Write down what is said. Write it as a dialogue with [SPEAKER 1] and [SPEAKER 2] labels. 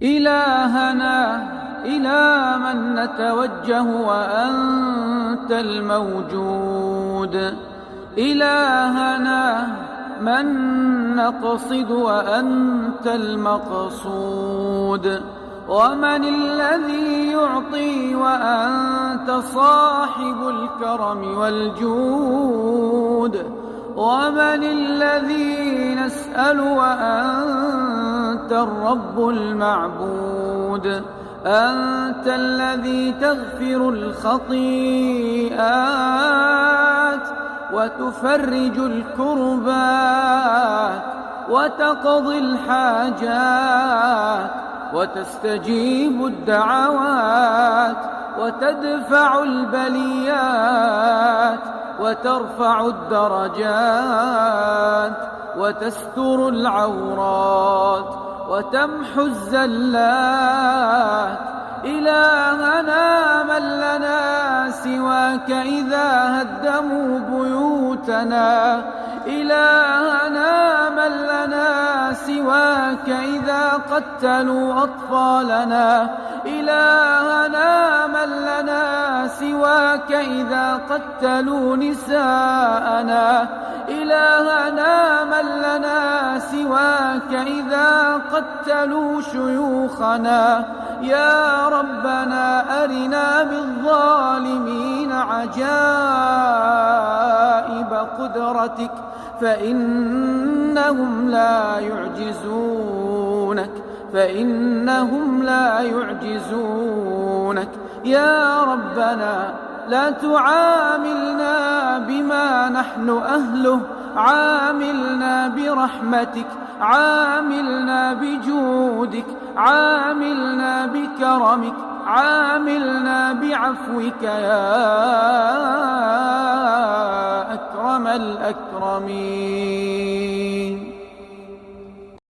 [SPEAKER 1] إلهنا إلى من نتوجه وأنت الموجود، إلهنا من نقصد وأنت المقصود، ومن الذي يعطي وأنت صاحب الكرم والجود، ومن الذي نسأل وأنت الرب المعبود. أنت الذي تغفر الخطيئات وتفرج الكربات وتقضي الحاجات وتستجيب الدعوات وتدفع البليات وترفع الدرجات وتستر العورات وتمحو الزلات. إلهنا من لنا سواك إذا هدموا بيوتنا، إلهنا من لنا سواك إذا قتلوا أطفالنا، إلهنا من لنا سواك إذا قتلوا نساءنا، إلهنا من لنا سواك إذا قتلوا شيوخنا. يا ربنا أرنا بالظالمين عجائب قدرتك فإنهم لا يعجزونك، فإنهم لا يعجزونك. يا ربنا لا تعاملنا بما نحن أهله، عاملنا برحمتك، عاملنا بجودك، عاملنا بكرمك، عاملنا بعفوك يا أكرم الأكرمين.